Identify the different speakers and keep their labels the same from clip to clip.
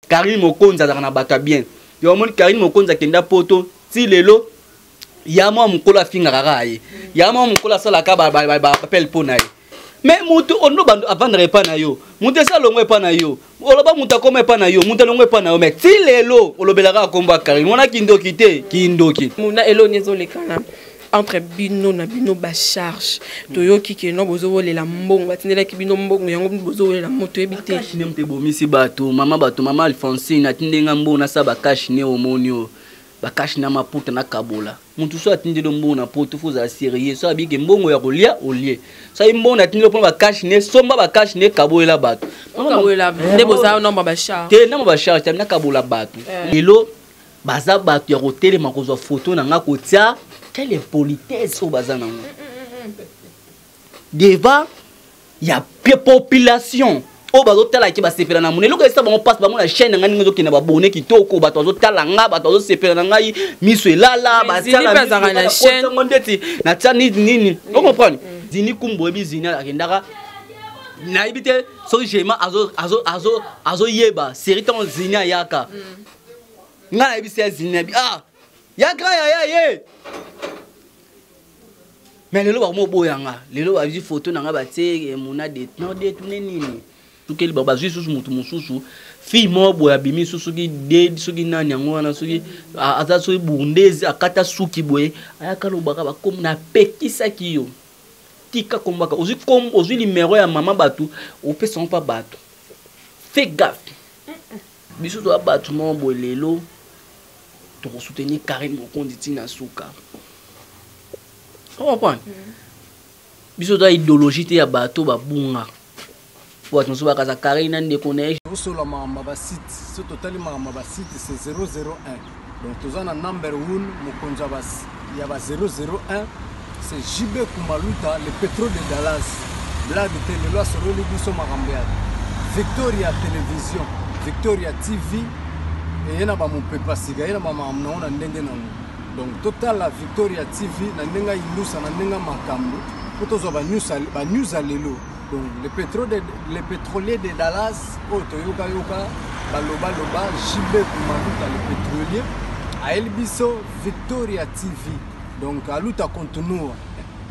Speaker 1: Karine Mokonza na bata bien. Yo mon Karine Mokonza kenda poto ti lelo ya mo mukolo finga kakaye. Ya mo mukolo sala ka ba appel pona. Mais mutu ono bando avandre pa na yo. Mutu sa longwe pa na yo. Oloba muta koma pa na yo, muta longwe pa na yo. Mais ti lelo olobelaka komba Karine. Wana kindoki te, kindoki.
Speaker 2: Muna elo nyezo lekana. Entre bino na bino ba charge toyoki ke no bozo wolela mbongo batindela ki bino mbongo yango bozo wolela moto ebite
Speaker 1: ne mte bomisi bato mama Alphonsine atindenga mbongo na sa ba cash ne omonio ba cash na maputa na kabola muntu so atindelo mbongo na poto fuza sérieux so abike mbongo ya kolia olie so mbongo atindelo pona ba cash ne somba ba cash ne kabola bato
Speaker 2: kabola ne boza no ba charge
Speaker 1: te na ba charge na kabola bato elo baza bato ya hôtel makozwa photo na nga kotia. Quelle est politesse au bazar nango? Devant, il y a population. Au bazar tala qui va se faire na mune. Lorsque ça on passe ba mon la chaîne nga ningo ki na ba bonne ki toko ba tozo tala nga ba tozo se faire na ngai miso lala ba tala
Speaker 2: na chaîne
Speaker 1: ngondeti na tani nini. Vous comprenez? Zini kumbo bi zina akendaka na ibite so jema azo yeba série ton zina yaka. Nga na ibise zina bi ya gra ya ye. Mais lelo ba mo boyanga lelo ba vi photo nanga ba te mona de non de tune nini tukeli ba zusu mutu mususu fi mo boya bimi susu ki de suki nani yango na suki aza so bundezi akata suki boye ayaka lo baka ba kom na pekisa kiyo tika kombaka ozu numéro ya mama batu opesa pa batu fais gaffe biso to batu mo boye lelo to soutenir Karine Mokonzi tina suka. On va prendre. Biso da idéologie te ya bato ba bunga. Pour attention ba kaza Karine ne connaît.
Speaker 3: Sur la mama ba site, ce total mama ba site c'est 001. Donc tous en number 1 Mokonzi bas il y a 001 c'est JB Kumaluta le pétrole de Dallas. Blague de loi sur le biso marambia. Victoria Télévision, Victoria TV et yana ba mon pepa siga yana ba mama na ndenge na donc total la Victoria TV na ndenga ilusa na ndenga makambo potozo ba news alelo donc le pétrolier de Dallas otoyoka baloba JB Kumaluta le pétrolier a elbiso Victoria TV donc aluta continua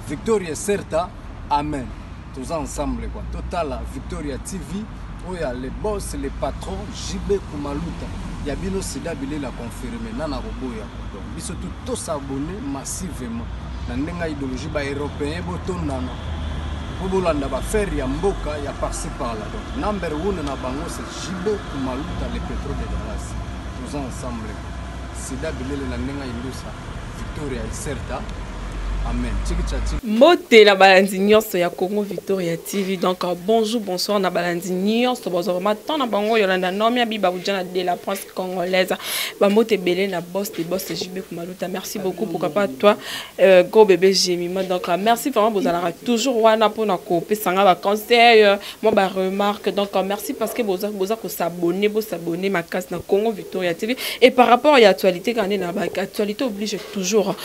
Speaker 3: Victoria certa amen tous ensemble quoi total la Victoria TV oya les boss les patrons JB Kumaluta Yabino Sida Bilé l'a confirmé, Nana Roboya. Donc, ils sont tous s'abonner massivement. Dans une idéologie européenne, pour Bolanda, faire Yamboka, il y a par-ci par-là. Donc, number 1 na bango, c'est JB Kumaluta, le pétrole de Dallas. Tous ensemble. Sida Bilé la Nenga Ilusa, Victoria et Certa. Amen.
Speaker 2: Moté la balandi nyonso ya Congo Victoria TV. Donc bonjour, bonsoir na balandi nyonso bonsoir matin na bango Yolanda Nomi Abiba Oudjana de la presse congolaise. Ba moté belé na boss JB Kumaluta. Merci beaucoup pour pas toi gros bébé Jémima. Donc merci vraiment vous allez toujours wana pour na ko pesanga ba conseil moi ba remarque. Donc merci parce que vous ko s'abonner ma case na Congo Victoria TV et par rapport à l'actualité quand on a actualité oblige toujours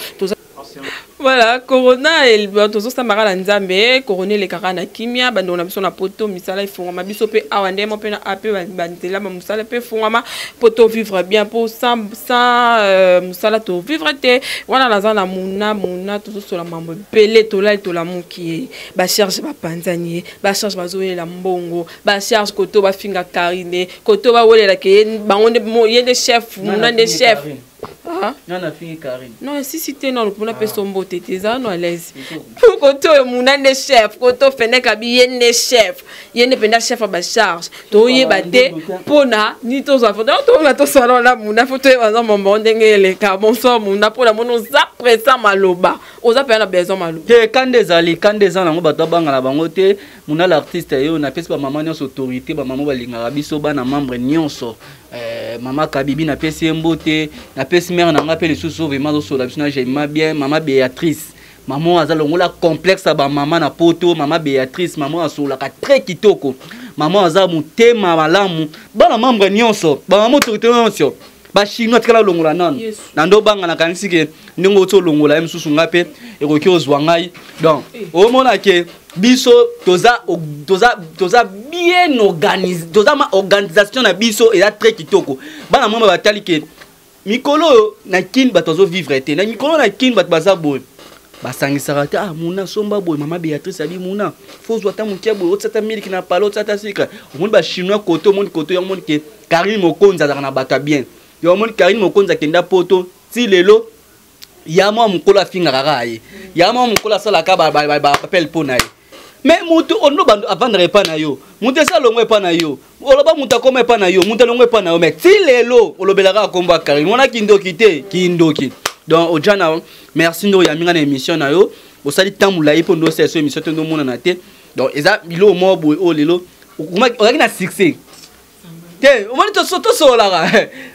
Speaker 2: voilà, Corona et tous ça marala nzambe, Corona les karana kimia, bando na biso na poto misala ifungwa mabiso pe awande mo pe na ape bandela ba musala pe fungwa poto vivre bien pour sans musala to vivre te wana lazana muna tous sur la mambo pelé to la muki ba charge ba panzanie ba charge ba zoé la mbongo ba charge koto ba finga Karine koto ba wolela ke bangonde yende chef muna de chef.
Speaker 1: Non, la fille Karine.
Speaker 2: Non, si c'était non, on a fait son beau tété, ça, non, à l'aise. Quand on a des chefs, quand on fait des chefs, il y a des chefs à ma charge. Donc, il y a des pona, ni tous enfants. Donc, on a tous salon là, mon a photo, on moment, les cas, bon sang, mon a pour la mon, on après ça, maloba. On a pas besoin maloba.
Speaker 1: Quand des ans, on va t'abangue à la bangote, mon a l'artiste, on a fait pas maman nyons autorité, maman va l'ingarabi, soba na membre nyonso. Maman Kabibi na pesi mbote na pesi mère na ngapeli susu vraiment so la bisona j'aime bien maman Béatrice maman azalongola complexe ba maman na poto maman Béatrice maman asola ka très kitoko maman aza mutema malamu bana membre nyonso ba maman autorité nyonso ba chinois tikala longola nan na ndo banga na kanisi ke ndingo to longola msusu ngape ekoki ozwa ngai donc o mona ke biso toza bien organisé, toza ma organisation na biso et très kitoko bana mama batali ke mikolo na kin batozo vivre te na mikolo na kin bat baza boy basangisaka te muna somba boy mama Béatrice abi muna faut zwata mukia boy otsata miliki na palo otsata sika omoni ba chinois koto omoni koto yo omoni ke Karine Mokonza za na bata bien yo omoni Karine Mokonza kenda poto ti lelo ya mwa mukolo afinga kaka ye ya mwa mukolo sala ka ba appel pona ye mais mutu ono bando avandre pa na yo mutu sa longwe pa na yo oloba mutu akoma pa na yo mutu longwe pa na yo mais ti lelo olobelaka komba Karine mona kindoki te kindoki donc ojana merci ndo ya minga na émission na yo osali tambula ipo ndo seso émission to ndo mona na te donc eza bilo mo boy o lelo okaki na succès te o moni to soto sola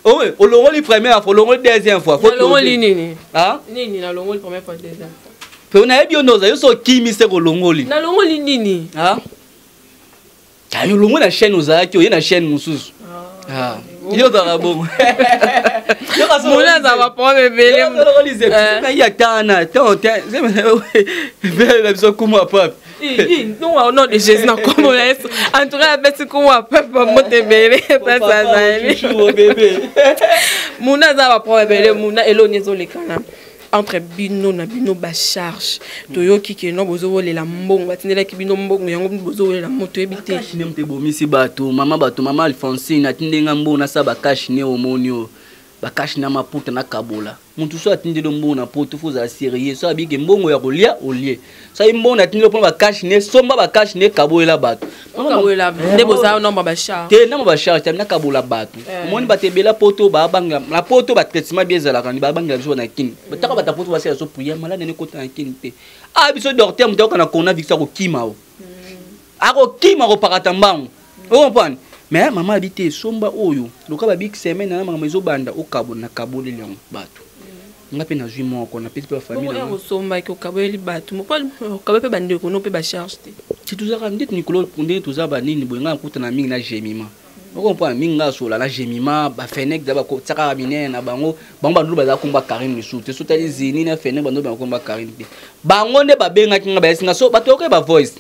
Speaker 1: o olongoli première fois olongoli deuxième fois
Speaker 2: faut olongoli nini
Speaker 1: nini
Speaker 2: na olongoli première fois deuxième fois
Speaker 1: pe on a bien noza yo so kimi se olongoli
Speaker 2: na olongoli nini
Speaker 1: yo longo na chaîne ozaki oye na chaîne mususu yo dans bon
Speaker 2: Mouna ça va prendre bébé
Speaker 1: mais il y a tana tant c'est comme papa
Speaker 2: non au nom de Jésus na comme en tout cas bête comme papa mote bébé ça ça bébé Mouna ça va prendre bébé Mouna eloni zolekana entre bino na bino ba charge toyoki ke no bozo le la mbongo batindela ki bino mbongo yango bozo le la moto ebité
Speaker 1: chine mte bomisi bato mama Alphonsine atindenga mbongo na sa ba cash ne omonio ba cash na maputa na kabola muntu so atindelo mbongo na poto fuza sérieux so abike mbongo ya kolia olie so mbongo atindelo pona ba cash ne somba ba cash ne kabola bato
Speaker 2: kabola ndebo za nomba ba charge
Speaker 1: te na ba charge tamina kabola bato omoni batebela poto ba banga la poto ba traitement bien zala kan ba banga biso na kini bataka bata poto ba so priya malade ne kota na kini te biso docteur mutaka na kona victor ko kimao ako kimao pakata mbango o comprendre mais maman habite somba oyo loka ba big semaine na mama mezo banda o kabo na kabole lion bato ngape na jui moko na pete pa famille
Speaker 2: na somba ko kabole bato mo pa kabe bande ko no pe ba charge te
Speaker 1: ti tuzaka ndit nikolo kunde tuzaba nini boyanga kuta na mingi na gemima o comprendre mingi nga sola na gemima ba fenek da ba ko tsaka minene na bango bandu baza komba Karine Lusute so tali zini na fenek bandu ba komba Karine te bango nde ba benga kinga ba singa so bato ko ba voice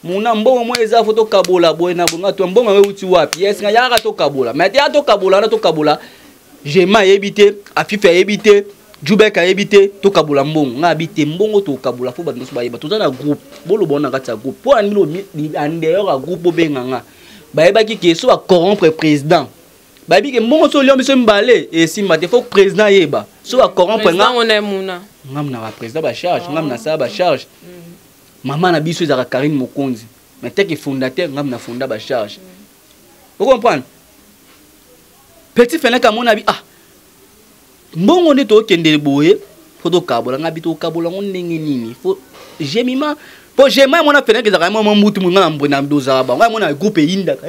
Speaker 1: muna mbongo mo eza foto kabola boy na bonga to mbongo we uti wapi yes nga yaka to kabola mais te to kabola na to kabola jema yebite afifa yebite jubeka yebite to kabola mbongo nga habite mbongo to kabola fo batu ba yeba to na groupe bolo bona kata groupe po anilo ande yo groupe benga nga ba yeba ki ke so ba corrompre président ba yeba ki mbongo so lion biso mbale et si mate fo président yeba so ba corrompre nga ngam na ba président ba charge ngam na sa ba charge maman na biso ezaka Karine Mokonzi mais tek fondateur ngam na fonda ba charge vous comprenez petit feneka mona bi mbongo nde to kende boye foto kabola ngabi to kabola ngondenge nini fo gemima po gema mona feneka ezaka mama mutu ngana mbona doza ba ngana groupe indaka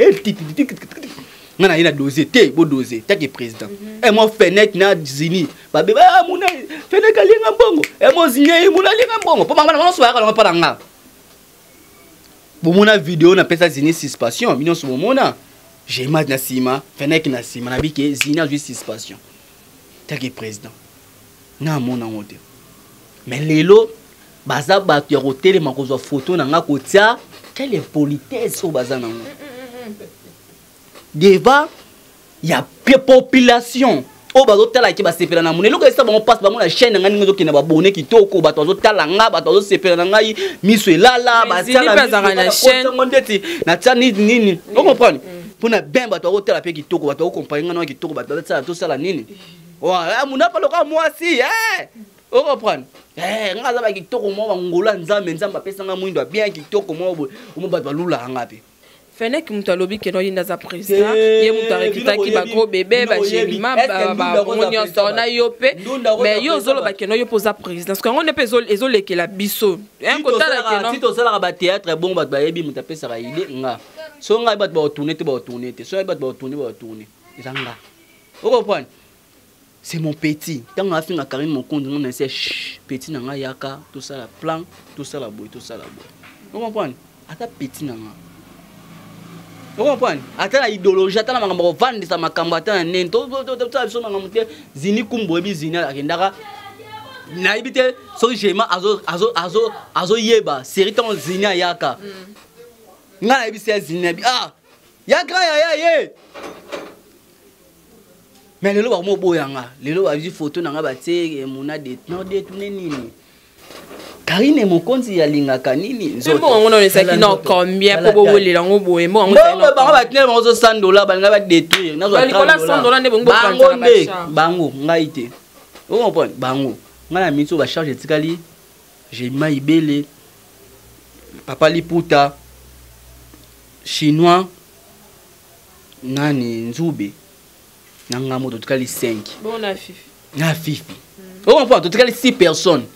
Speaker 1: ngana ina doser te bo doser tek président moi feneka na zini ba beba mona feneka linga mbongo mo zinye mona linga mbongo po mama na so ya ka pa nga bo mona video na pesa zini suspension mino so mona gema na sima feneka na sima na bike zina juste suspension tek président na mona ngote mais lelo baza bato ya hôtel makozwa photo na nga kotia quelle politesse au baza nango devant ya population o bazo tala ki ba sepela na munelo ko esa ba passe ba mona chaîne ngani ngozo kina ba bone kitoko bato bazo tala nga bato bazo sepela na ngai miso elala ba tala
Speaker 2: na chaîne
Speaker 1: ngondeti na tani nini on comprend pona ben bato bazo tala pe kitoko bato bazo comprendre ngana kitoko bato bazo tala to sala nini wa muna pa loka mwasi on comprend ngaza ba kitoko mo ba ngola nzambe nzamba pesa nga mwindo bien kitoko mo o mo bato balula ngapi
Speaker 2: Fenek mutalobi ke no yinda za président ye mutarekita ki ba gros bébé ba gemima ba monyo sona yope mais yo zolo ba ke no yo posa président parce que on ne peut ezole ke la biso un kota la ke no
Speaker 1: si to sala ba théâtre bon ba yebi mutapesa ka ide nga so nga ba tourner te so ba tourner ezanga o comprendre c'est mon petit tant nga finga Karine Mokonzi on essaie petit na nga yaka tout ça la plan tout ça la boy o comprendre ata petit na nga vous comprenez? Attends la idéologie, attends la maman vendre sa makambo, attends nen, tout ça biso makambo te zini kumbo ebi zini akendaka nayebi te soki jema azo yeba série ton zini ayaka nga nayebi se zini bi ya grand ya ye mais lelo ba mo boyanga lelo ba vi photo nanga batie muna de non de tout nini Karine Mokonzi ya lingaka nini
Speaker 2: nzoto mbongo ngona nesaki na combien po bowelela ngo boye mbongo
Speaker 1: ngo bango batinel bango zo $100 balinga ba détruire nazo $100
Speaker 2: ne bongo
Speaker 1: bango ngai te o comprendre bango ngana mitso ba charge etikali j'ai maibele papa liputa chinois nani nzube nanga moto etikali 5
Speaker 2: bon
Speaker 1: na fifi o comprendre etikali 6 personnes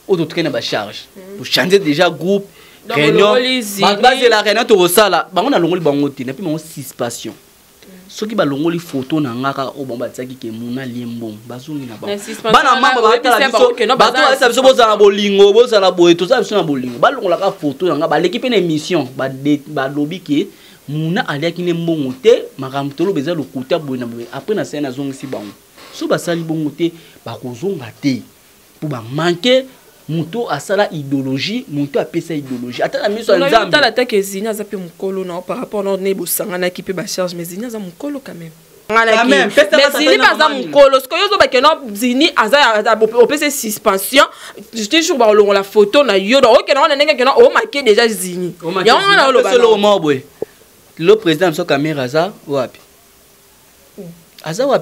Speaker 1: autre train na ba charge pour changer déjà groupe réunion base la réunion to sala bango na longoli bango te na puis bango 6 passion soki ba longoli photo na ngaka o bomba tsaki ke muna liembon bazungi na bango bana mamba ba tala biso bato ba biso boza na bolingo boza na boye to sa biso na bolingo ba longola ka photo na nga ba l'équipe na émission ba lobby ke muna aliaki ne mbongo te makambo tolo beza le côté boye na boye après na scène azongi si bango so ba sali bongo te ba kozonga te pour ba manquer muto asala idéologie muto apesa idéologie ata na miso nzambe
Speaker 2: tala take zini aza pe mukolo na par rapport na ne bosangana ki pe ba charge mais zini aza mukolo quand même mais zini aza mukolo ce que yozo ba keno zini aza opesa suspension toujours ba longo la photo na yo donc okena na ndenge keno o marqué déjà zini ya on na
Speaker 1: lo mobwe le président so caméra aza wapi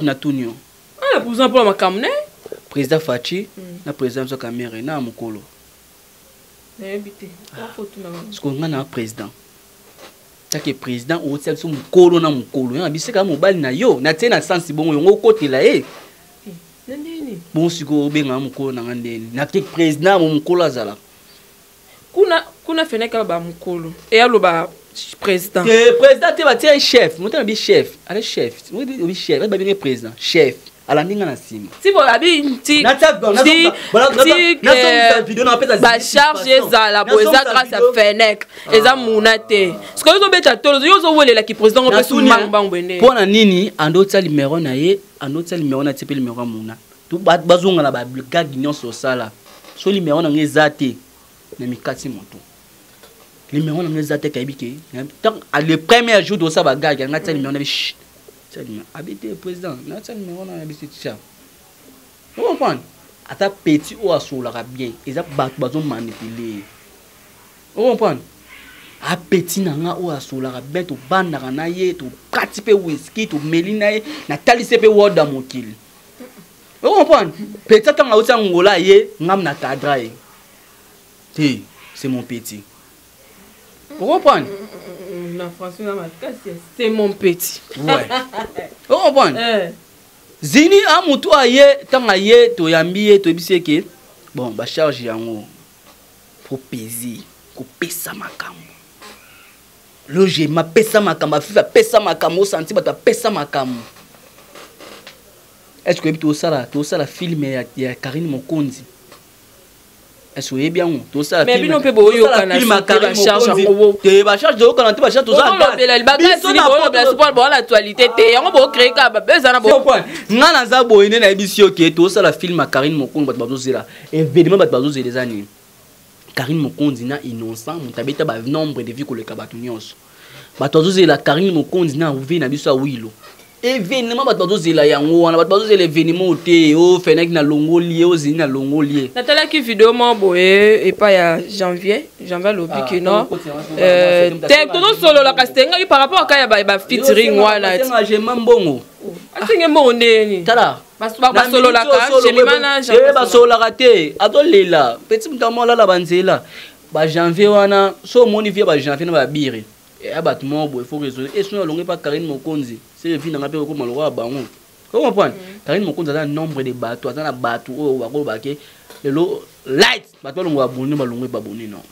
Speaker 1: na tunio
Speaker 2: pour exemple pour makamne
Speaker 1: président Fachi na président so caméra na mukolo
Speaker 2: n'habité photo na
Speaker 1: ce qu'on a na président take président o tsel so mukolo na mukolo ya biseka mobali na yo na tena sensi bongo ngo kotela
Speaker 2: nani
Speaker 1: bon siko benga mukolo na ngandeni na ke président mo mukolo azala
Speaker 2: kuna feneka ba mukolo et aloba président
Speaker 1: te ba chef motana bi chef ale chef oui chef ba bien président chef ala ndinga na sima
Speaker 2: si bon abi ti ba charge ezala boza grâce à Fenec eza munate ce que yo beta tolo yo zo welela ki président ko pesu mangba ngwende
Speaker 1: pona nini ando tsa numéro na ye ando tsa numéro na tipe numéro muna tu bazonga na ba gag nyonso sala so numéro na ngezate na mikati moto numéro na ngezate kaibike le premier jour de ça ba gag na tsa numéro na bi habité président na tsa numéro na habité tcha vous comprenez ata petit ou asola bien ils a bazo manipuler vous comprenez a petit nanga ou asola bien to banda na ye to pratiquer whisky to melina ye na talise pe woda mokili vous comprenez petit tanga uta ngola ye ngam na cadra ye c'est mon petit vous comprenez
Speaker 2: la France c'est mon petit
Speaker 1: ouais vous comprenez zini amutu aye tanga ye to yambiye to biseke bon ba charge yango pour paisir ko pesa makambo loge ma pesa makambo fifa pesa makambo senti ba pesa makambo est-ce que to sala film ya Karine Mokonzi est-ce que bien to sala
Speaker 2: film mais bino pe boyo kana ba charge
Speaker 1: te ba charge de kana te ba charge to za
Speaker 2: ba l'actualité te yango bo créer ka ba bezana bo
Speaker 1: nga na za boyene na ebisio ke to sala film Karine Mokonzi ba bazozela événement ba bazozela les années Karine Mokonzi na innocent mutabeta ba nombre de vie ko le kabatu nyonso ba bazozela Karine Mokonzi na uvi na biso awilo événement ba bazozela yango wana ba bazozela événement te o Fenec na longoli o zini na longoli
Speaker 2: natala ki vidéo mo boye et pas ya janvier lobi que non te todo solo la kastenga par rapport à ba featuring wana
Speaker 1: je mambongo
Speaker 2: asinge mo ndeni
Speaker 1: tala
Speaker 2: ba solo la ka chelimana
Speaker 1: ba solo la te adolela petit mutamo la banzela ba janvier wana so moni vie ba janvier na ba bire et abat mo boye faut résoudre et sinon longue pas Karine Mokonzi c'est vie na ngape ko malwa bango vous comprenez Karine Mokonzi a un nombre de bateaux atana bateau o ba ko ba ke lelo light bateau longo aboni ba longo ba boni non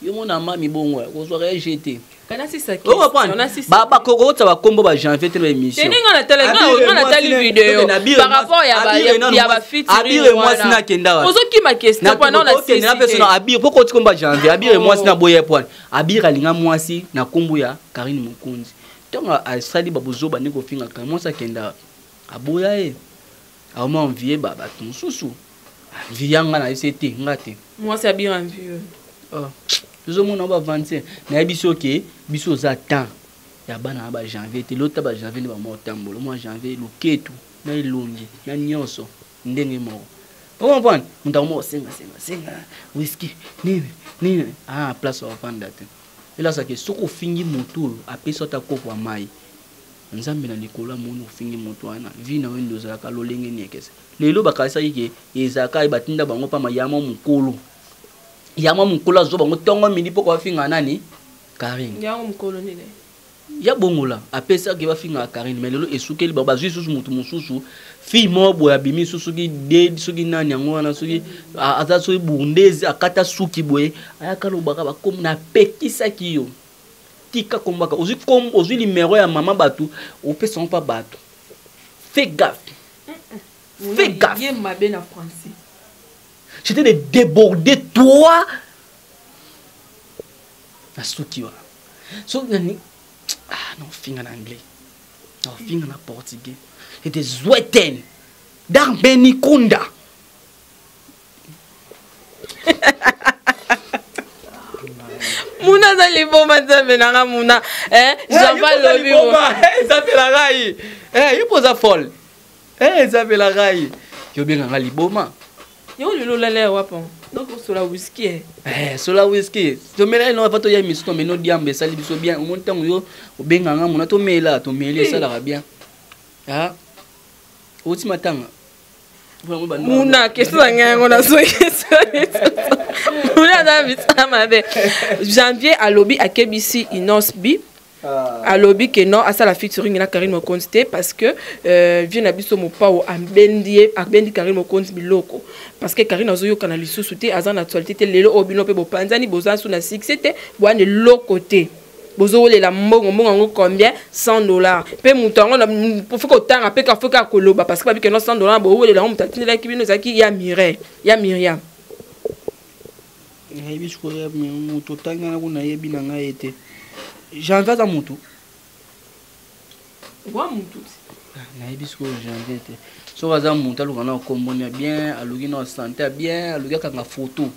Speaker 1: yo mona mami bongo ko so rejeté
Speaker 2: kana si ça
Speaker 1: vous comprenez ba koko ta ba kombo ba janvier tele émission
Speaker 2: teninga na tele nga na tele vidéo par rapport ya ba featuring
Speaker 1: abire moi sina kenda wa
Speaker 2: ozoki ma question pour non na
Speaker 1: si na personne abire pourquoi tu komba janvier abire moi sina boye point abire alinga mwasi na kombo ya Karine Mokonzi tonga asali babuzo ba niko finga ka moi sa kenda aboya a moins envié baba ton sousou vianga na c'était ngate
Speaker 2: moi c'est bien envieux
Speaker 1: oh zo mona ba 25 na biso ke biso za temps ya bana ba janvier te l'autre ba janvier ba mo tambolo moi janvier luketu na ilongi na nyonso ndenge moko on va prendre mon senga whisky ni ah place au pandate et là ça que soko fingi moto après ça ta kopo mai nzambe na likola mono fingi moto ana vina wendo za ka lolenge niekese lelo bakasa yike ezaka batinda bango pa mayamo mukolo yamo mukolo zo bango tongo midi poko finga nani Karine
Speaker 2: yamo mukolo nile
Speaker 1: ya bongola apesa ke ba finga Karine mais lelo esukeli ba zusu mutu mususu fi mobo ya bimi susu ki de suki nani yango wana suki ata so bundezi akata suki boye ayaka lobaka ba comme na pekisa kiyo tika kombaka ozwi numéro ya mama batu opesa on pas batu fais gaffe fais gaffe
Speaker 2: yé ma ben en français
Speaker 1: j'étais de déborder toi na suki wa so nani non finga en anglais non finga en portugais c'était Zweten Darbeni Kunda
Speaker 2: Mouna za liboma nzambe nanga muna jamba lobi
Speaker 1: ça fait la raille il pose à folle ça fait la raille yo bien nga liboma
Speaker 2: yo lelo lele wapo donc sur la whisky
Speaker 1: sur la whisky to mela no fato ya miso to meno diambe sali biso bien o montango yo o benga nga muna to mela ça la bien ah oti matanga
Speaker 2: Mouna qu'est-ce que on a souhaité Mouna da vita mabe janvier à lobby à KBC Inosbi à lobby que non à ça la featuring na Karine Mokonzi parce que vient abiso mo pa o ambendi Karine Mokonzi biloko parce que Karine azoyo kana lisusu te azana actualité lelo obino pe bo panzani boza sous na succès boane lokote bozo le la mbongo combien $100 pe mutango na pour faut que pe ka faut ka koloba parce que ba bi que no $100 bo le la mutatini la kibino zaki ya Myriam
Speaker 1: yebi siko ya mutu tanga na kuna yebi na nga ete janvier za mutu
Speaker 2: wa mutu
Speaker 1: na yebi siko janvier te so waza mutu alukana komboni bien aluki na santé bien aluki kanga photo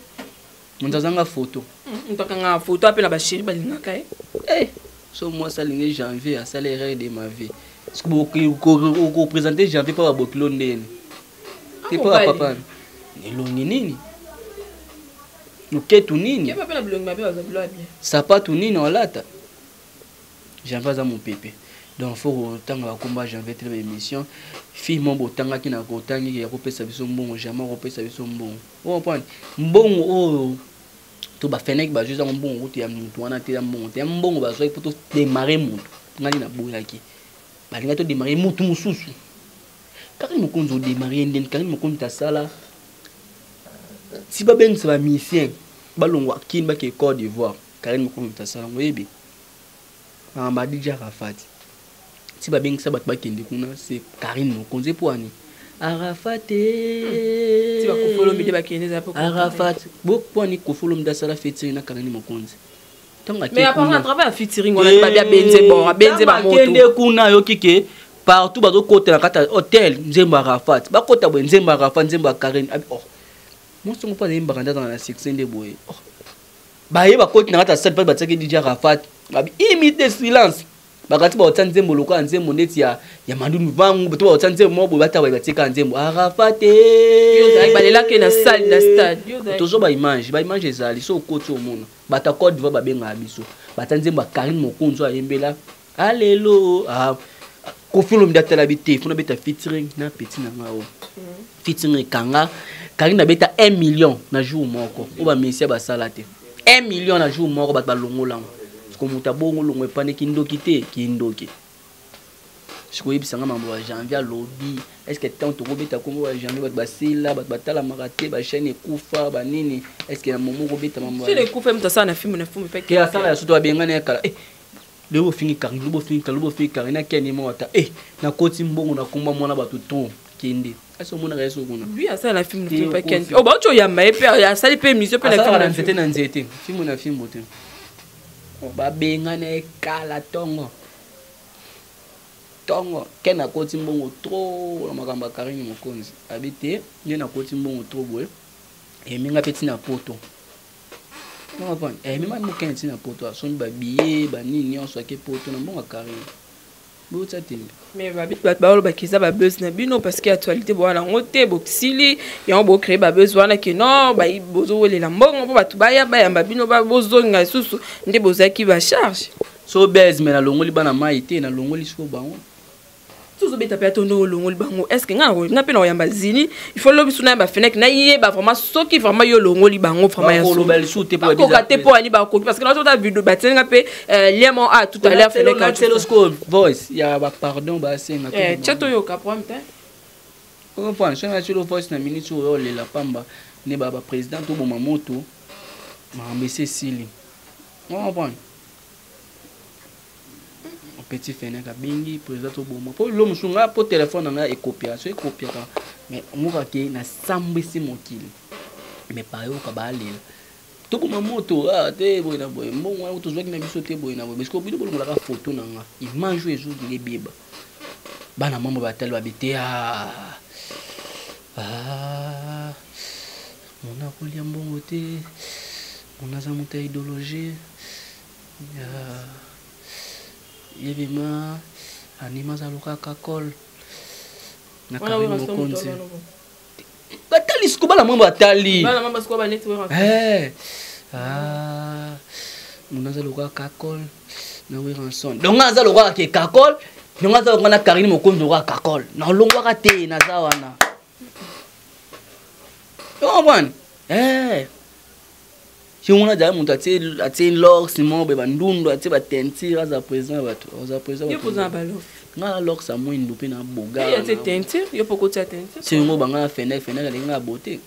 Speaker 1: Montazanga photo.
Speaker 2: Montazanga photo appelle la chérie balingaka
Speaker 1: so moi ça lingue janvier ça les règles de ma vie. Est-ce que vous présenter janvier pas bokilo ndene. T'es pas papa. Nelongi nini? Luketu nini?
Speaker 2: Y'a pas la blonde ma bien.
Speaker 1: Sapatu nini olata? Janvier za mon pépé. Donc faut tanga combat janvier télé émission. Fille mon botanga ki na kotangi ya kopesa biso mbongo jamais kopesa biso mbongo. On comprend. Mbongo o to ba fenek ba juste mbongo to ya mutu wana te ya mbongo. Te mbongo ba so poto démarrer mutu. Ngali na boyaki. Ba linga to démarrer mutu mususu. Karine Mokonzi o démarrer ndeni Karine Mokonzi ta sala. Si ba ben sa misien ba longwa kin ba ke Côte d'Ivoire. Karine Mokonzi ta sala ngoyebi. Ma Dija Rafat. Si ba beng sa bat ba kende kuna c'est Karine Mokonzi poani Arafat
Speaker 2: si ba kofolo mi de ba kende za poko
Speaker 1: Arafat bo poani kofolo mda sala featuring na Karine Mokonzi tonga
Speaker 2: mais après on travaille à featuring on a pas bien benze ba moto
Speaker 1: kende kuna yo kike partout ba zo côté na kata hôtel Nzemba Arafat ba kota bo Nzemba Arafat Nzemba Karine oh moi songo pas Nzemba kanda dans la section de boy oh ba ye ba côté na kata salle pas ba tsaki Dija Rafat ba imite silence bakati ba otsanzembo lokwa nzembo ndeti ya mandunu vangu bato ba otsanzembo mobo bata ba batika nzembo Arafat
Speaker 2: yo zai balela ke na salle na stade yo zai
Speaker 1: tozo ba image ezali so koti omona bata Côte d'Ivoire ba benga biso batanzembo Karine Mokonzi ayembela alelo kofolo mdata la bité fona beta featuring na petit na ngao featuring kanga Karine beta 1 million na jour moko o ba mesia ba salate 1 million na jour moko ba longola comme ta bongo longo epane kindoki te kindoki siko yebisanga mambo ya janvier lobby est-ce que tant to robeta kongo ya janvier bat basila bat batala marate ba chaîne ekufa ba nini est-ce que na momo robeta mambo
Speaker 2: si le kufa mtasa na film pe
Speaker 1: ke asala ya soto abengana ya kala lebo fingi Karine na keni mota na koti mbongo na komba mwana batu ton kende aso mona reso kuna
Speaker 2: lui asala la film pe ken o ba cho ya mai pe ya sali pe mission pe
Speaker 1: na film na nzete film na film bote ba benga na kala tongo tongo ken akoti mbongo trop na makamba Karine Mokonzi abite nge na koti mbongo trop boye et minga petit na poto non pas et même mo ken tina poto son ba billet ba nini on soit ke poto na mbongo Karine bo tsatembe
Speaker 2: mais ba kiza ba buzz na bino parce que actualité bona ngote boxili ya bo créer ba buzz wana ke non ba bozo wele la mbongo ba tu ba ya ba bino ba bozo nga susu nde bozaki ba charge
Speaker 1: so buzz mais na longoli bana maite na longoli siko bango
Speaker 2: tout ce bêta peut tourner au long libango est-ce que n'a pas yamba zini il faut lobi suna ba fenek na yé ba vraiment so qui vraiment yo longo libango vraiment ya so
Speaker 1: bel soute pour
Speaker 2: bizarre ko pour ani ba ko parce que là tu as vu de batenga pe liement a tout à l'heure fenek
Speaker 1: na telescope voice ya ba pardon ba senga
Speaker 2: chato yo ka point
Speaker 1: on prend sur la voice na minute o le la pamba ne ba président to boma moto ma mbese sili on prend petit fenêtre bingi président to boma pour l'homme sunga pour téléphone na e copier so e copier mais on va que na sambisi mokili mais pa yo ka balela to boma moto ah te boina boy mbongo auto zo na biso te boina boy parce que bido bolonga la photo na nga image ezo ngi beba bana mambo batel babite ah mona kolia mbongo te mona za muta idéologie yebima anima za luka kakol na Karine Mokonzi batali siko bala mambo atali
Speaker 2: bala mambo siko ba network
Speaker 1: mona za luka kakol na we ranson donc aza luka ke kakol donc aza luka na Karine Mokonzi luka kakol na longwa ka te na za wana yo bwana si on a déjà monté l'or Simon Bebandundo ati ba teinture za président bato za président
Speaker 2: yo poza balo
Speaker 1: nga l'or sa mo indopé na boga
Speaker 2: yo ati teinture yo poko tia teinture
Speaker 1: si ngo banga fenêtre nga beauté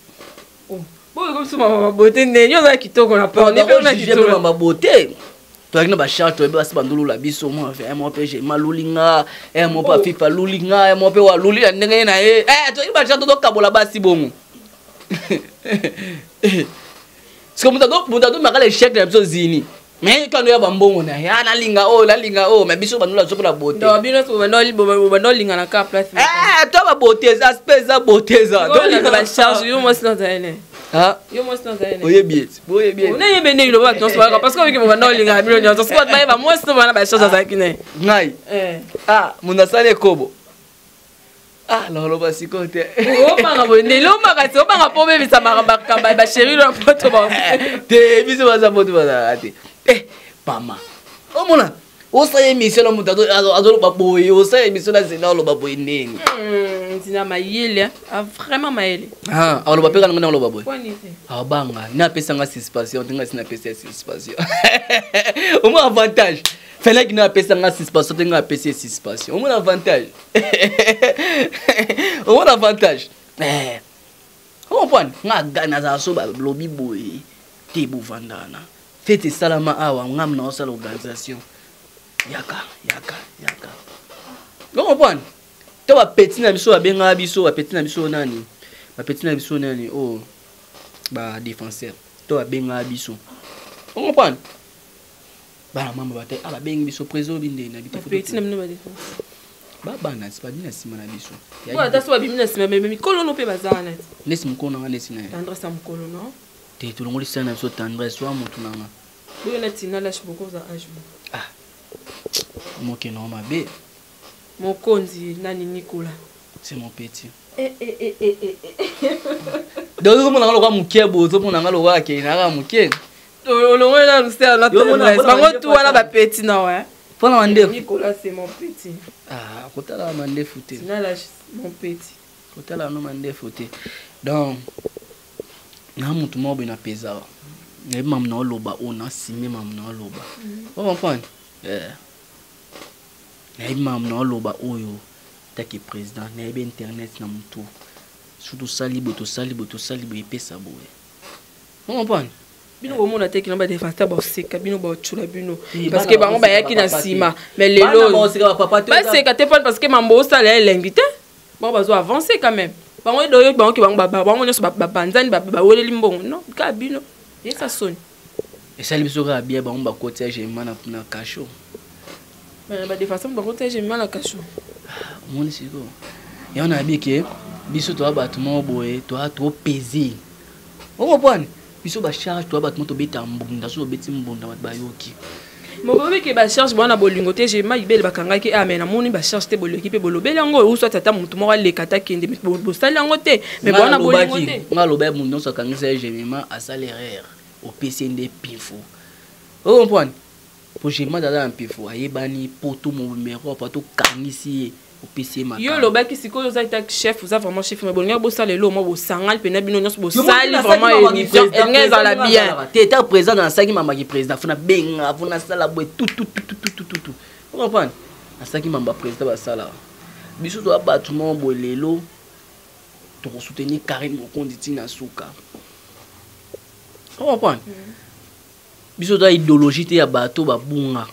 Speaker 2: oh bo comme ça ma beauté ne yo za kitoko na pa ne pe na kitoko
Speaker 1: ma beauté to akina ba charte ba sa bandulu la biso mo fait mo pe j'ai malulinga mo pa fifa lulinga mo pe wa luli ndenge na to ba charte to kabola ba si bongo c'est comme ça donc makala échec na biso zini mais quand ya bambongo na ya la linga mais biso banula zo la beauté
Speaker 2: non bino so banoli linga na ka place
Speaker 1: to ba beauté ça aspect ça beauté ça
Speaker 2: donc ba charge yo mo sina zaene yo mo sina zaene
Speaker 1: oye bien
Speaker 2: on est bene lo ba tonso parce que on banoli linga bino nyo so sport ba mo sina bana ba charge za kine
Speaker 1: ngai muna sale kobo lolo basikote
Speaker 2: obanga bonde lo makati obanga po bebisa makamba ba chéri lo poto ba
Speaker 1: te biso baza poto baza ate mama omona osa émission na mutato azolo baboye osa émission na zena lo baboye neni
Speaker 2: ntina mayele vraiment mayele
Speaker 1: alo bapeka ngana lo baboye
Speaker 2: kwani
Speaker 1: banga na pesa nga suspension tinga sina pesa suspension au moins avantage fallait que nous appelions ça 6 passions, nous appelions 6 passions. Au moins avantage. Au moins avantage. On prend, nga gana za so ba lobby boy, te bu vandana. Faites salama awa ngam na osala organisation. Yaka. On prend. To ba petit na biso ba benga biso, ba petit na biso nani? Ba petit na biso nani? Oh. Ba défenseur. To ba benga biso. On prend. Bana mama bate ala bengi biso prezo binde na bite
Speaker 2: petit na mino ba défense
Speaker 1: baba na sipa bina sima na biso
Speaker 2: wa ta so bimina sima mais mikolo no pe bazana
Speaker 1: nesi mkono nga nesi na
Speaker 2: tendresse am kolo no
Speaker 1: te to longoli sana biso tendresse wa mutu nanga
Speaker 2: bo na tina la shiboko za age
Speaker 1: moke no mabe
Speaker 2: mokonzi nani Nicolas
Speaker 1: c'est mon petit donc on nga lo kwa mukie bozo pona nga lo kwa ke na ga mukie
Speaker 2: on a nous c'est notre bango tout wana ba petit na ouais
Speaker 1: pona wande
Speaker 2: Nicolas c'est mon petit
Speaker 1: kotala mande fouté
Speaker 2: na la mon petit
Speaker 1: kotala no mande fouté donc na mutu mo bina pesa na mam na loba ona sime mam na loba on comprend na mam na loba oyo taki président na be internet na mutu surtout salibo epesa boye on comprend
Speaker 2: bino bo mona te ki namba défenseur ba seka bino ba chula bino parce que bango ba yaki na sima mais lelo ba seka te parce que mambo ça la l'invité bon ba zo avancer quand même bango doyo bango ki bango nyoso ba banzani ba woleli mbongo non ka bino et ça sonne
Speaker 1: et ça libiso ka bien bango ba côté j'ai mana na cacho
Speaker 2: Mais ba défense ba côté j'ai mal à cacho.
Speaker 1: Mon siko. Et on a bien que biso to abattement boye to a trop pesé. On comprend? Biso ba charge to abattement to beta mbunda so beti mbunda ba yoki.
Speaker 2: Mo bobe ke ba charge bona bolingo te j'ai mal ibele bakanga ke amena moni ba charge te boloki pe bolobeli yango ou soit tata mutu mo le kata kende mais bo sali yango te mais bona bolingo te.
Speaker 1: Ngaloba mundo so kangisa jemema a salaire au PCND pifo. On comprend? Pour j'ai mal dans un pifo ayebani poto mon numéro poto kangisi au PC ma.
Speaker 2: Yo loba ki siko yo za ta chef vous a vraiment chef mais bolingo bo sali lo mo bo sangal pena bino nyos bo sali vraiment émission ngeza la bien.
Speaker 1: T'étais présent dans ça qui m'a marqué président fona benga fona sala boy tout. On comprend? À ça qui m'a président ba sala. Biso to abattement bolelo to soutenir Karine Mokonditi na suka. On comprend? Biso to idéologie te ya bato ba bunga.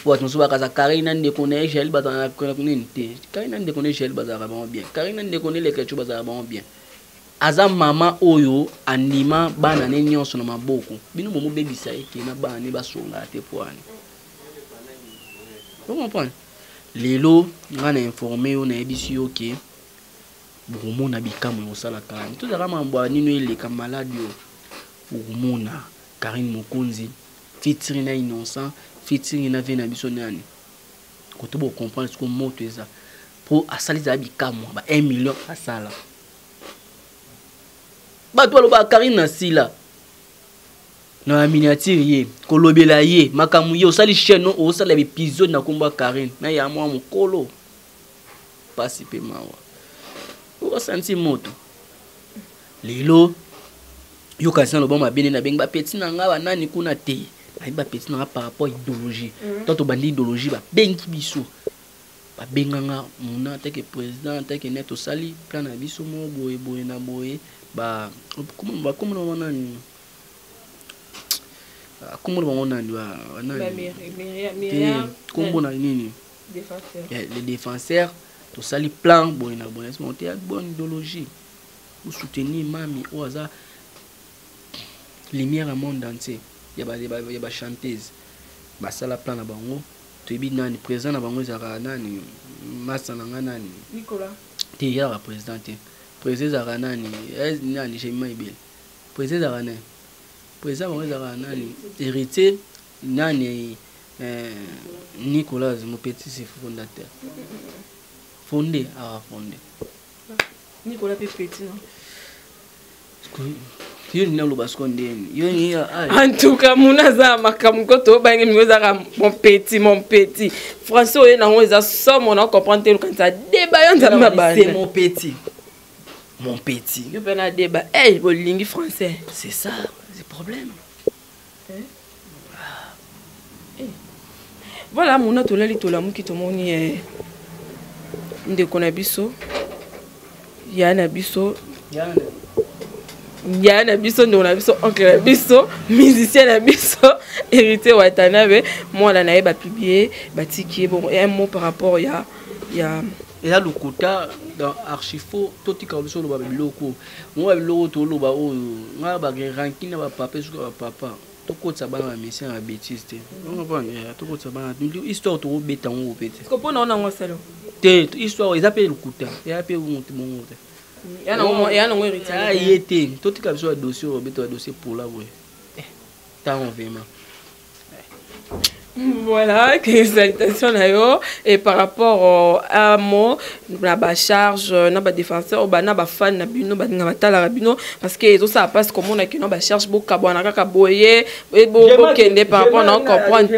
Speaker 1: Pour nous ba kaza Karine ne connaît gel ba na connaître. Karine ne connaît gel ba za vraiment bien. Karine ne connaît les quelque ba za vraiment bien. Aza mama oyo anima bana ne nyonso na maboko. Bino momo bebisa eke na bana ne ba songa te poani. On comprend? Lelo ngana informé on a ebisi OK. Burumona bikamu osala kala. Tout ça mambo nino ele ka malade yo. Burumona Karine Mokonzi featuring na innocent featuring na vena biso nani. Ko to bo comprendre ce que moto eza. Pour asaliza bikamu ba 1 million asala. Ba to lo ba Karine na sila. Na miniature ye kolobela ye makamu ye osali chaîne o osala épisode na komba Karine na ya mwa mukolo pasi pe mawa o senti moto lelo yo kasi na bomba bene na benga petit na nga nani kuna te ai ba petit na par rapport idéologie toto bandi idéologie ba bengi biso ba benga nga muna teke président teke net osali plan na biso mo boye na boye ba comment nani comment on a les défenseurs tout ça les plans bon na bonne monter avec bonne idéologie pour soutenir mami au hasard lumière au monde entier il y a ba chanteuse ba sala plan na bango to bi nani président na bango zaka nani massa na nani
Speaker 2: Nicolas
Speaker 1: te ya président zaka nani j'ai mai belle président zaka nani président on a nani héritier nani Nicolas mon petit c'est fondateur fondé
Speaker 2: Nicolas petit non
Speaker 1: yo ni lo baskonde yo ni
Speaker 2: en tout cas munaza makamuko to bangi mweza mon petit François et nango eza somme on a comprendre te quand ça débat on za mabana
Speaker 1: c'est mon petit
Speaker 2: yo pena débat eh bolingi français
Speaker 1: c'est ça c'est problème.
Speaker 2: Voilà mon atolali tolamu ki tomoni ndeko na biso yana biso ndeko na biso oncle na biso musicien na biso hérité watanabe moi la naeba publier batiki bon un mot par rapport ya
Speaker 1: et là le quota dans archifo totika biso lo ba biloko moi biloko to lo ba o nga ba ranking na ba papa sur papa to ko tsa bana mission à bêtise te on comprend to ko tsa bana histoire to beta on bêtise
Speaker 2: ko pona on ngoselo
Speaker 1: te histoire ils appellent le quota et appellent mon
Speaker 2: yana ngo hérité
Speaker 1: ah yete totika biso dossier beta dossier pour la ouais ta on vraiment.
Speaker 2: Voilà, que salutations là et par rapport à moi na ba charge na ba défenseur ba na ba fan na bino ba nga batala rabino parce que tout ça passe comme on a que na ba charge boka bona kaka boye et kende par rapport na comprendre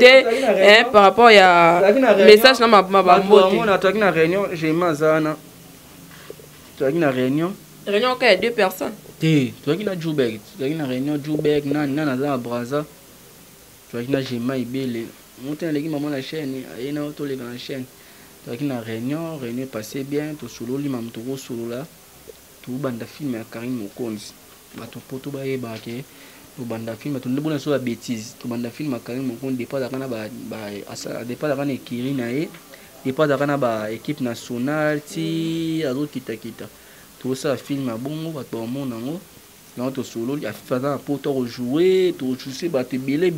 Speaker 2: par rapport ya message na ba mbote
Speaker 1: on a toi na réunion j'ai mazana toi na réunion
Speaker 2: quand il y a 2 personnes
Speaker 1: toi qui na Joubek toi qui na réunion Joubek na za braza toi qui na Jema ibele monter les maman la chaîne et na auto les grandes chaînes donc na réunion passé bien to solo li mam to solo là to banda film ya Karine Mokonzi ba to poto ba e ba ke to banda film to ndebona so la bêtise to banda film ya Karine Mokonzi départ da kana ba asa départ da kana ekiri na e départ da kana ba équipe nationale ti azo kita to ça film ya bongo ba to mona ngo na to solo ya faza poto jouer to jouer ba te belé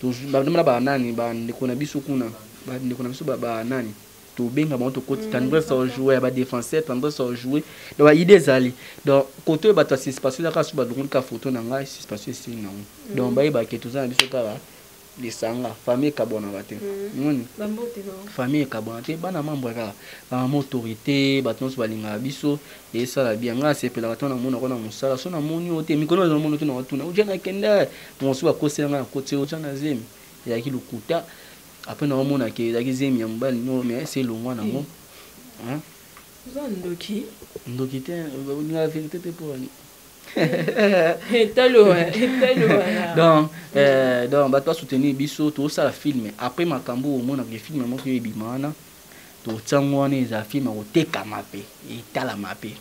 Speaker 1: to ba nani ba ndeko na biso kuna bandeko na biso banani tobenga bango tokoti tendresse au jouer ba défenseur tendresse au jouer donc idée ezali donc côté oyo bato ya suspension ezaka so balongoli ka photo na ngai suspension esili nango donc bayebake toza na biso kaka lisanga famille ekabwanaka te moni famille ekabwana te bana membre kaka bamama autorité bato nyonso balingaka biso esala bien ngai asepelaka to namonako na mosala so namoni o te mikolo nazomoni te nakatuna oja nakende mosu bakosela ngai nakoti oja na zemi ezalaki lokuta après naomona ke ezalaki zemi ya mobali no mais ese elongwa nango ndoki te olinga vérité te mpo wani donc bato basoutenir biso tosala filme après makambo omonaka filme moko oyo ebima wana totiango wana eza filme akotekama mpe etalama mpe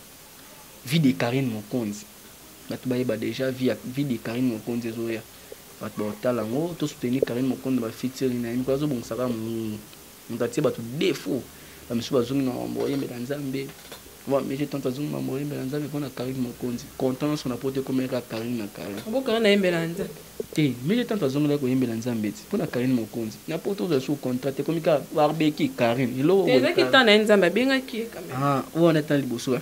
Speaker 1: vie de Karine Mokonzi bato bayeba déjà vie de Karine Mokonzi ezoya bato baotala yango tosoutenir Karine Mokonzi bafitiri na ye mikolo azobongisaka moto atie bato defo bamisu bazongi na mambo oyembela nzambe mais j'ai tant de choses à mourir, mais on a vu Karine Mokonzi. Content son apporte comme Karine na Karine.
Speaker 2: Pourquoi on a Belanza?
Speaker 1: Mais j'ai tant de choses à mourir, Belanza mbeti. Pour Karine Mokonzi. N'importe où sur contrat, comme ka barbeki Karine.
Speaker 2: C'est qui t'en a Nzamba bien qui quand même.
Speaker 1: Ah, où on est en liboso.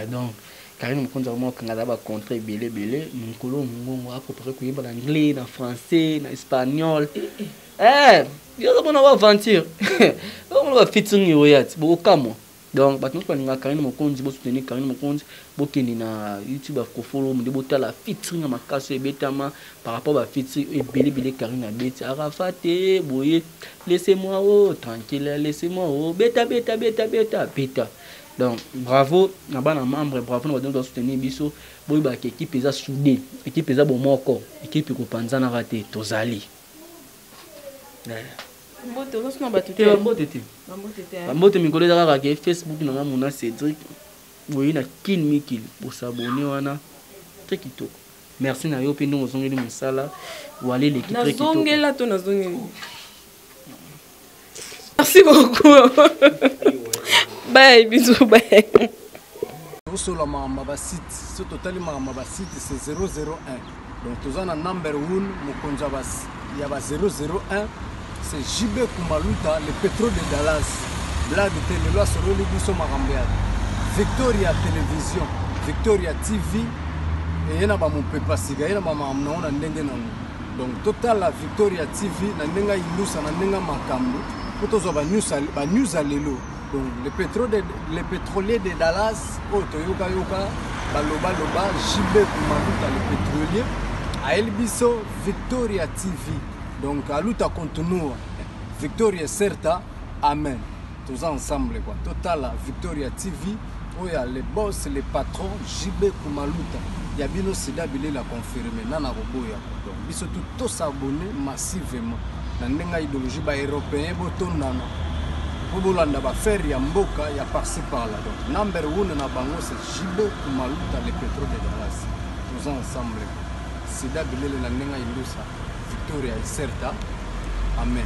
Speaker 1: Donc Karine Mokonzi vraiment Canada va contrat belé mon colo mon a préparé ko yeba l'anglais, na français, na espagnol. Il y a bon aventure. On va fitting yoyat. Bo kamo. Donc bato nyonso balinga Karine Mokonzi bosoutenir Karine Mokonzi bokende na YouTube bakofollow monde botala featuring ya makasi ebetama par rapport ba featuring ebele Karine abeti arafate boye laissez-moi tranquille laissez-moi beta donc bravo na bana membre bravo na bato soutenir biso boye ba équipe eza soudée équipe eza bomoko équipe ko panzana raté tozali Mbote mikolo ezaka kaka Facebook na nga mona Cédric boyi na kin mikil bosabone wana très kitoko merci na yo mpe ndongo ozongeli mosala wale leki très kitoko
Speaker 2: nazongela to nazongeli merci beaucoup bye bisous bye
Speaker 3: osola maamba ba site so totali maamba ba site c'est 001 donc toza na number 1 mokonza bas ya ba 001 c'est JB Kumaluta, le pétrole de Dallas. Blague de Téléloa sur le Libiso Marambéat. Victoria Télévision, Victoria TV. Et il y a mon papa siga, il y a ma maman na ndenge nango. Donc total la Victoria TV na ndenga ilusa na ndenga makambo. Potozo ba news alelo. Donc le pétrolier de Dallas, Toyoka yoka, baloba JB Kumaluta le pétrolier. A Elbiso Victoria TV. Donc, à l'outa continue, Victoria Certa, Amen. Tous ensemble, quoi. Total, Victoria TV, où il y a les boss, les patrons, JB Kumaluta. Il y a bien aussi d'habiller la confirmer, Nana Roboya. Donc, ils sont tous abonnés massivement. Dans l'idéologie européenne, il y a faire Yamboka, il y a par-ci par-là. Donc, number 1 na bango, c'est JB Kumaluta, le pétrole de Dallas. Tous ensemble. C'est d'habiller la Nenga Ilusa. Victoria Certa. Amen.